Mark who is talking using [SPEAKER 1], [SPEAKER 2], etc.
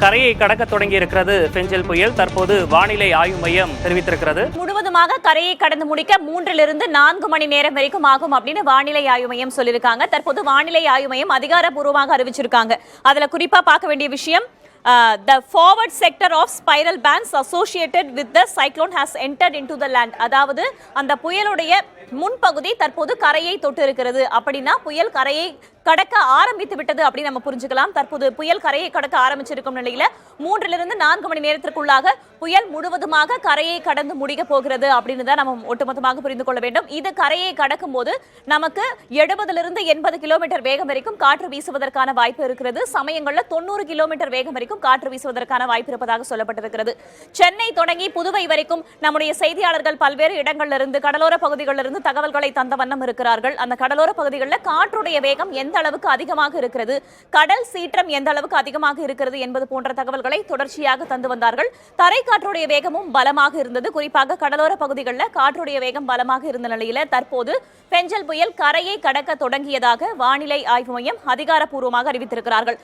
[SPEAKER 1] கரையை கடக்க தொடங்கி இருக்கிறது பெஞ்சல் புயல். தற்போது வானிலை ஆய்வு மையம் தெரிவித்திருக்கிறது.
[SPEAKER 2] முழுவதுமாக கரையை கடந்து முடிக்க 3 to 4 மணி நேரம் வரைக்கும் ஆகும் அப்படின்னு வானிலை ஆய்வு மையம் சொல்லியிருக்காங்க. தற்போது வானிலை ஆய்வு மையம் அதிகாரப்பூர்வமாக அறிவிச்சிருக்காங்க. அதுல குறிப்பா பார்க்க வேண்டிய விஷயம், the forward sector of spiral bands associated with the cyclone has entered into the land. அதாவது அந்த புயலுடைய முன்பகுதி தற்போது கரையை தொட்டு இருக்கிறது. அப்படின்னா புயல் கரையை கடக்க ஆரம்பித்து விட்டது அப்படின்னு நம்ம புரிஞ்சுக்கலாம். தற்போது புயல் கரையை கடக்க ஆரம்பிச்சிருக்கும் நிலையில 3 to 4 மணி நேரத்திற்குள்ளாக புயல் முழுவதுமாக கரையை கடந்து முடிக்க போகிறது அப்படின்னு தான் நம்ம ஒட்டுமொத்தமாக புரிந்து கொள்ள வேண்டும். இது கரையை கடக்கும் போது நமக்கு 70 to 80 கிலோமீட்டர் வேகம் வரைக்கும் காற்று வீசுவதற்கான வாய்ப்பு இருக்கிறது. சமயங்கள்ல 90 கிலோமீட்டர் வேகம் வரைக்கும் காற்று வீசுவதற்கான வாய்ப்பு இருப்பதாக சொல்லப்பட்டிருக்கிறது. சென்னை தொடங்கி புதுவை வரைக்கும் நம்முடைய செய்தியாளர்கள் பல்வேறு இடங்களிலிருந்து, கடலோர பகுதிகளிலிருந்து தகவல்களை தந்த வண்ணம் இருக்கிறார்கள். அந்த கடலோர பகுதிகளில் காற்றுடைய வேகம் எந்த அளவுக்கு அதிகமாக இருக்கிறது, கடல் சீற்றம் எந்த அளவுக்கு அதிகமாக இருக்கிறது என்பது போன்ற தகவல்களை தொடர்ச்சியாக தந்து வந்தார்கள். தரை காற்றுடைய வேகமும் பலமாக இருந்தது. குறிப்பாக கடலோர பகுதிகளில் காற்றுடைய வேகம் பலமாக இருந்த நிலையில தற்போது பெஞ்சல் புயல் கரையை கடக்க தொடங்கியதாக வானிலை ஆய்வு மையம் அதிகாரப்பூர்வமாக அறிவித்திருக்கிறார்கள்.